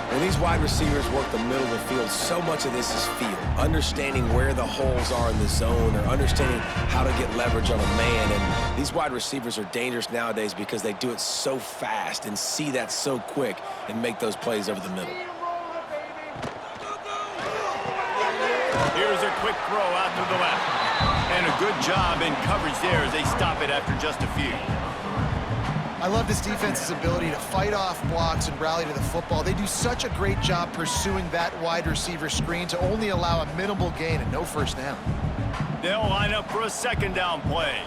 When these wide receivers work the middle of the field, so much of this is feel. Understanding where the holes are in the zone or understanding how to get leverage on a man. And these wide receivers are dangerous nowadays because they do it so fast and see that so quick and make those plays over the middle. Here's a quick throw out to the left. And a good job in coverage there as they stop it after just a few. I love this defense's ability to fight off blocks and rally to the football. They do such a great job pursuing that wide receiver screen to only allow a minimal gain and no first down. They'll line up for a 2nd down play.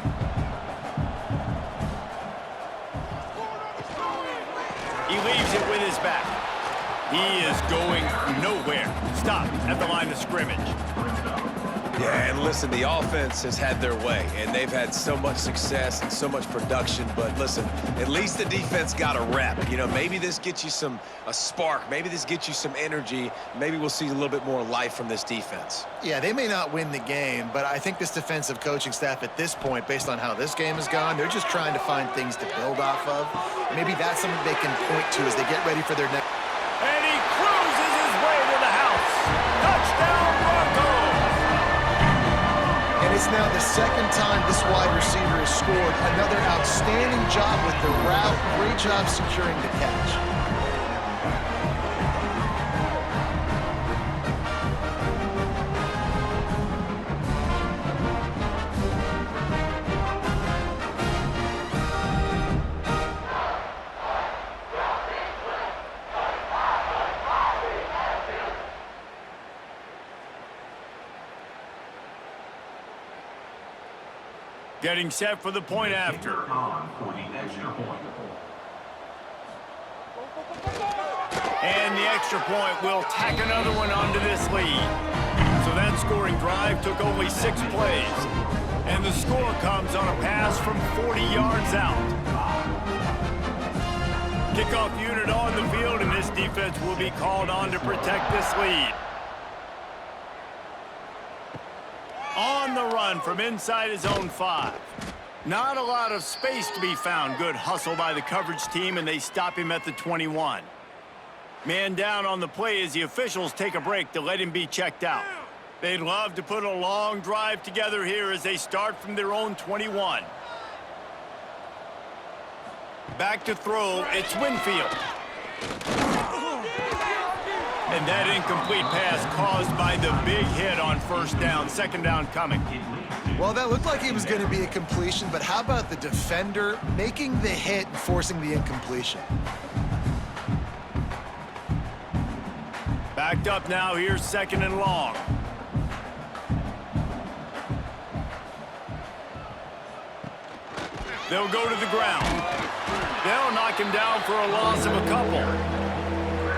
He leaves it with his back. He is going nowhere. Stop at the line of scrimmage. Yeah, and listen, the offense has had their way, and they've had so much success and so much production. But listen, at least the defense got a rep. You know, maybe this gets you a spark. Maybe this gets you some energy. Maybe we'll see a little bit more life from this defense. Yeah, they may not win the game, but I think this defensive coaching staff at this point, based on how this game has gone, they're just trying to find things to build off of. Maybe that's something they can point to as they get ready for their next. And he cruises his way to the house. Touchdown, Broncos! And it's now the 2nd time this wide receiver has scored. Another outstanding job with the route. Great job securing the catch. Getting set for the point after. On for the extra point. And the extra point will tack another one onto this lead. So that scoring drive took only 6 plays. And the score comes on a pass from 40 yards out. Kickoff unit on the field, and this defense will be called on to protect this lead. On the run from inside his own 5. Not a lot of space to be found. Good hustle by the coverage team, and they stop him at the 21. Man down on the play as the officials take a break to let him be checked out. They'd love to put a long drive together here as they start from their own 21. Back to throw, it's Winfield. And that incomplete pass caused by the big hit on first down. 2nd down coming. Well, that looked like it was going to be a completion, but how about the defender making the hit and forcing the incompletion? Backed up now, here's 2nd and long. They'll go to the ground. They'll knock him down for a loss of a couple.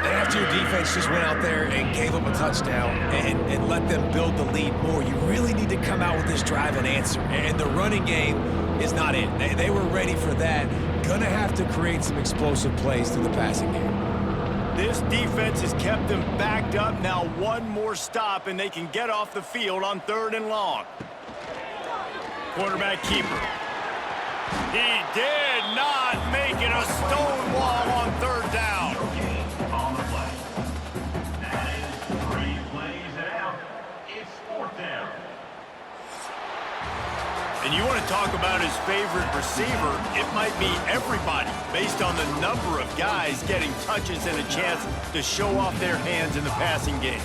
After your defense just went out there and gave them a touchdown and let them build the lead more, you really need to come out with this drive and answer. And the running game is not it. They were ready for that. Gonna have to create some explosive plays through the passing game. This defense has kept them backed up. Now one more stop, and they can get off the field on 3rd and long. Quarterback keeper. He did not make it a stone wall on 3rd down. On the play. That is 3 plays out. It's 4th down. And you want to talk about his favorite receiver, it might be everybody, based on the number of guys getting touches and a chance to show off their hands in the passing game.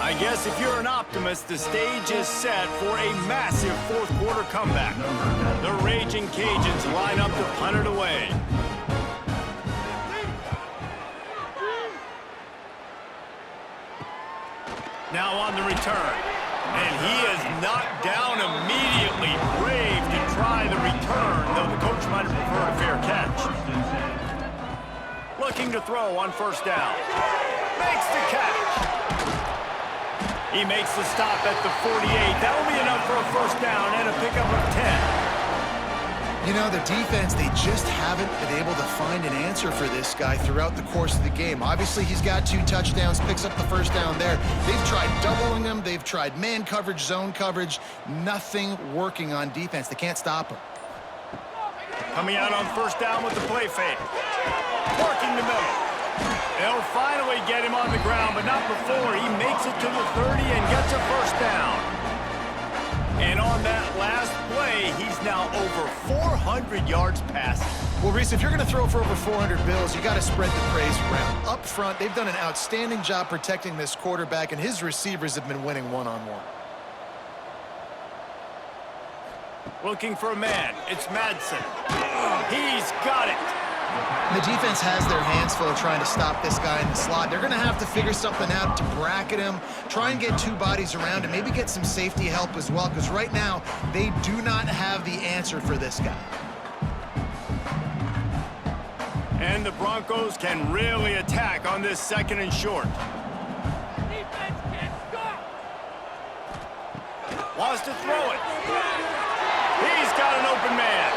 I guess if you're an optimist, the stage is set for a massive 4th quarter comeback. The Raging Cajuns line up to punt it away. Now on the return. And he is knocked down immediately. Brave to try the return, though the coach might have preferred a fair catch. Looking to throw on 1st down. Makes the catch. He makes the stop at the 48. That'll be enough for a 1st down and a pickup of 10. You know, the defense, they just haven't been able to find an answer for this guy throughout the course of the game. Obviously, he's got 2 touchdowns, picks up the first down there. They've tried doubling him. They've tried man coverage, zone coverage. Nothing working on defense. They can't stop him. Coming out on first down with the play fake. Working the middle. They'll finally get him on the ground, but not before he makes it to the 30 and gets a first down. And on that last play, he's now over 400 yards passing. Well, Reese, if you're going to throw for over 400 bills, you got to spread the praise around. Up front, they've done an outstanding job protecting this quarterback, and his receivers have been winning one-on-one. Looking for a man. It's Madsen. He's got it. The defense has their hands full trying to stop this guy in the slot. They're going to have to figure something out to bracket him, try and get 2 bodies around him, maybe get some safety help as well, because right now they do not have the answer for this guy. And the Broncos can really attack on this 2nd and short. Defense can't stop. Wants to throw it. He's got an open man.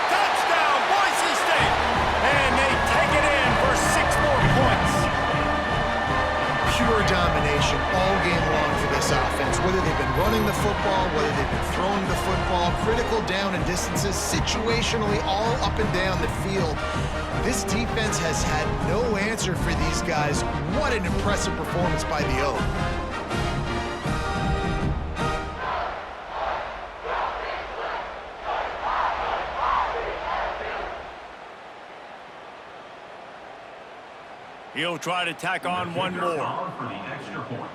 Touchdown, Boise State. And they take it in for 6 more points. Pure domination all game long for this offense. Whether they've been running the football, whether they've been throwing the football, critical down and distances, situationally all up and down the field. This defense has had no answer for these guys. What an impressive performance by the O. He'll try to tack on one more. For the extra point.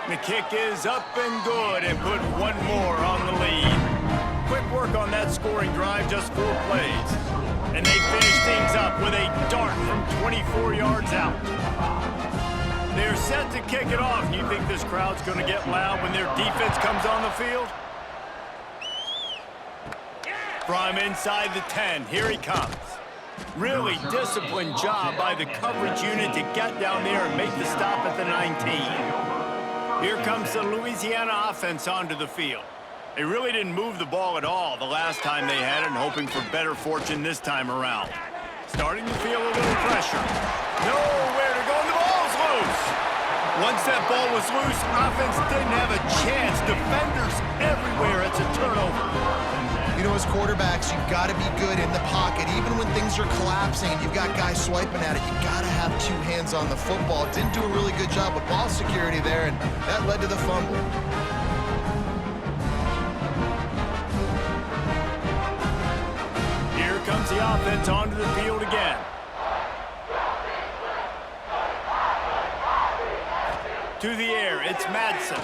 The kick is up and good and put 1 more on the lead. Quick work on that scoring drive, just 4 plays. And they finish things up with a dart from 24 yards out. They're set to kick it off. You think this crowd's going to get loud when their defense comes on the field? From inside the 10, here he comes. Really disciplined job by the coverage unit to get down there and make the stop at the 19. Here comes the Louisiana offense onto the field. They really didn't move the ball at all the last time they had it, and hoping for better fortune this time around. Starting to feel a little pressure. Nowhere to go, and the ball's loose. Once that ball was loose, offense didn't have a chance. Defenders everywhere. It's a turnover. You know, as quarterbacks, you've got to be good in the pocket. Even when things are collapsing and you've got guys swiping at it, you've got to have 2 hands on the football. Didn't do a really good job of ball security there, and that led to the fumble. Here comes the offense onto the field again. To the air, it's Madsen.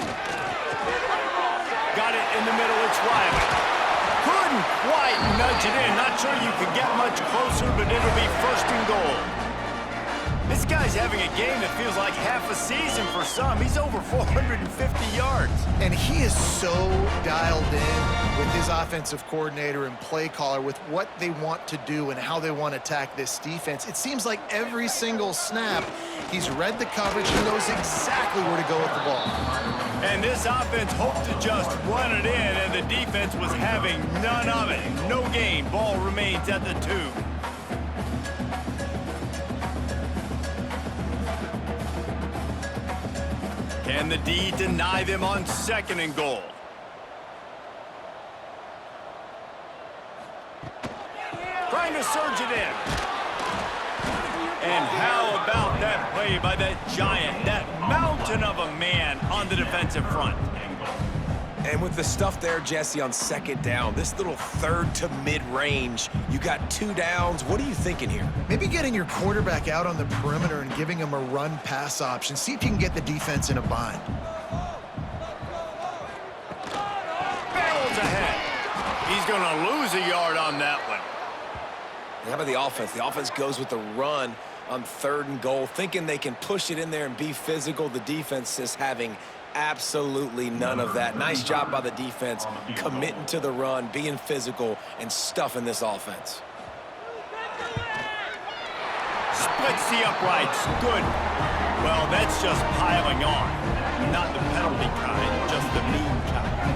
Got it in the middle, it's Riley. Couldn't quite nudge it in. Not sure you could get much closer, but it'll be 1st and goal. This guy's having a game that feels like half a season for some. He's over 450 yards. And he is so dialed in with his offensive coordinator and play caller with what they want to do and how they want to attack this defense. It seems like every single snap, he's read the coverage. He knows exactly where to go with the ball. And this offense hoped to just run it in, and the defense was having none of it. No gain. Ball remains at the 2. Can the D deny them on 2nd and goal? Trying to surge it in. And how about that play by that giant, that mountain of a man on the defensive front? And with the stuff there, Jesse, on 2nd down, this little 3rd to mid-range, you got 2 downs. What are you thinking here? Maybe getting your quarterback out on the perimeter and giving him a run-pass option. See if you can get the defense in a bind. Barrels ahead. He's going to lose a yard on that one. How about the offense? The offense goes with the run on 3rd and goal, thinking they can push it in there and be physical. The defense is having absolutely none of that. Nice job by the defense, committing to the run, being physical, and stuffing this offense. Splits the uprights. Good. Well, that's just piling on. Not the penalty kind, just the mean kind.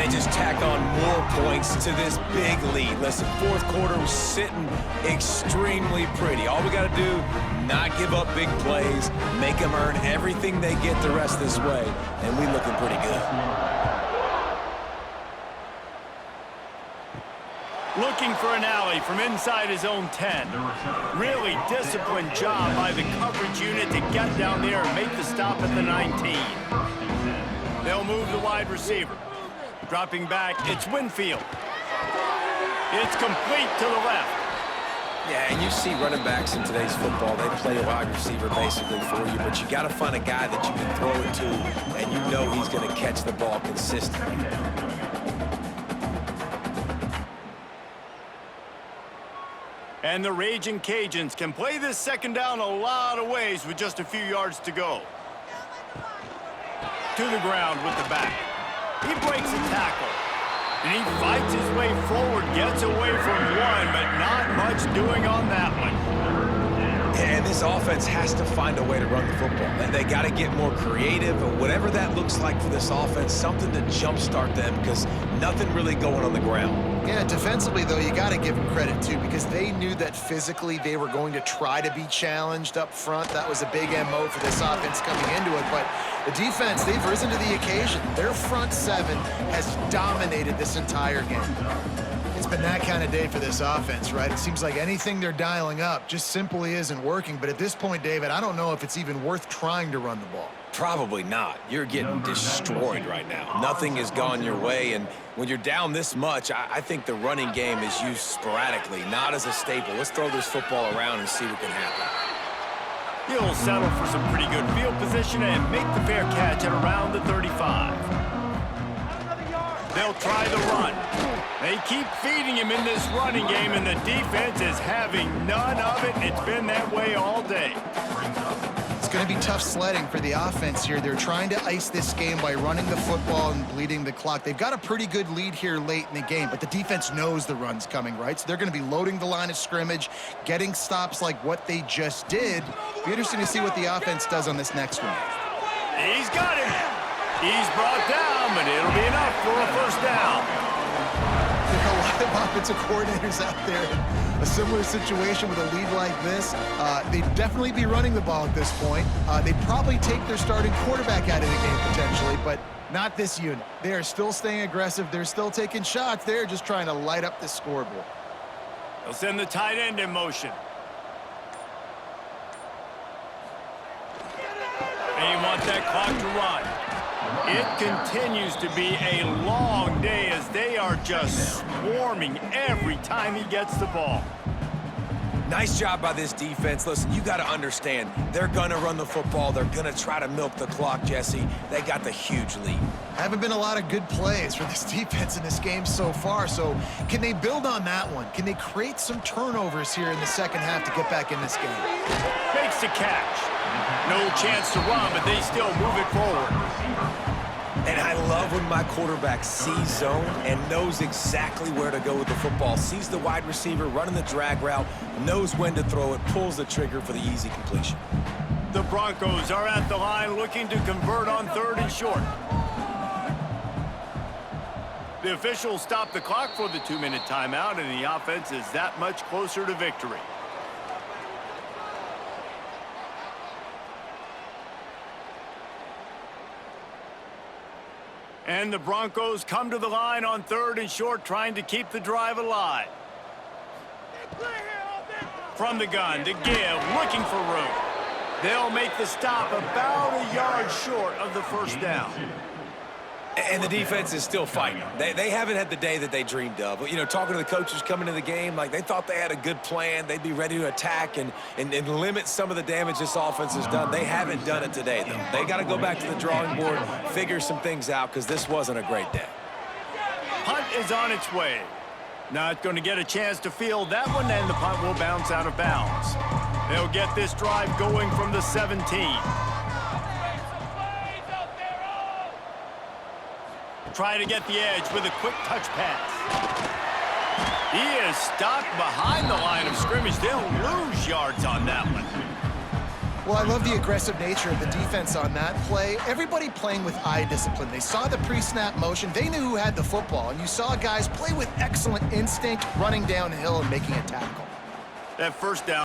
they just tack on more points to this big lead. Listen, fourth quarter was sitting extremely pretty. All we got to do, not give up big plays, make them earn everything they get the rest of this way, and we looking pretty good. Looking for an alley from inside his own 10. Really disciplined job by the coverage unit to get down there and make the stop at the 19. They'll move the wide receiver. Dropping back, it's Winfield. It's complete to the left. Yeah, and you see running backs in today's football, they play a wide receiver basically for you, but you got to find a guy that you can throw it to, and you know he's going to catch the ball consistently. And the Raging Cajuns can play this second down a lot of ways with just a few yards to go. To the ground with the back. He breaks a tackle. And he fights his way forward, gets away from one, but not much doing on that one. And this offense has to find a way to run the football. And they got to get more creative, or whatever that looks like for this offense, something to jumpstart them, because nothing really going on the ground. Yeah, defensively, though, you got to give them credit, too, because they knew that physically they were going to try to be challenged up front. That was a big MO for this offense coming into it. But the defense, they've risen to the occasion. Their front seven has dominated this entire game. It's been that kind of day for this offense, right? It seems like anything they're dialing up just simply isn't working. But at this point, David, I don't know if it's even worth trying to run the ball. Probably not. You're getting destroyed right now. Nothing has gone your way, and when you're down this much, I think the running game is used sporadically, not as a staple. Let's throw this football around and see what can happen. He'll settle for some pretty good field position and make the fair catch at around the 35. They'll try the run. They keep feeding him in this running game, and the defense is having none of it. It's been that way all day. It's going to be tough sledding for the offense here. They're trying to ice this game by running the football and bleeding the clock. They've got a pretty good lead here late in the game, but the defense knows the run's coming, right? So they're going to be loading the line of scrimmage, getting stops like what they just did. Be interesting to see what the offense does on this next one. He's got him. He's brought down, but it'll be enough for a first down. There are a lot of offensive coordinators out there in a similar situation with a lead like this. They'd definitely be running the ball at this point. They'd probably take their starting quarterback out of the game potentially, but not this unit. They are still staying aggressive. They're still taking shots. They're just trying to light up the scoreboard. They'll send the tight end in motion. And you want that clock to run. It continues to be a long day as they are just swarming every time he gets the ball. Nice job by this defense. Listen, you got to understand, they're going to run the football. They're going to try to milk the clock, Jesse. They got the huge lead. Haven't been a lot of good plays for this defense in this game so far, so can they build on that one? Can they create some turnovers here in the second half to get back in this game? Makes the catch. No chance to run, but they still move it forward. And I love when my quarterback sees zone and knows exactly where to go with the football. Sees the wide receiver running the drag route, knows when to throw it, pulls the trigger for the easy completion. The Broncos are at the line looking to convert on 3rd and short. The officials stop the clock for the 2-minute timeout, and the offense is that much closer to victory. And the Broncos come to the line on 3rd and short, trying to keep the drive alive. From the gun to give, looking for room. They'll make the stop about a yard short of the first down. And the defense is still fighting. They haven't had the day that they dreamed of. But, you know, talking to the coaches coming into the game, like they thought they had a good plan. They'd be ready to attack and limit some of the damage this offense has done. They haven't done it today, though. They got to go back to the drawing board, figure some things out, because this wasn't a great day. Punt is on its way. Not going to get a chance to field that one, and the punt will bounce out of bounds. They'll get this drive going from the 17. Try to get the edge with a quick touch pass. He is stopped behind the line of scrimmage. They'll lose yards on that one. Well, I love the aggressive nature of the defense on that play. Everybody playing with eye discipline. They saw the pre-snap motion. They knew who had the football, and you saw guys play with excellent instinct, running downhill and making a tackle. That first down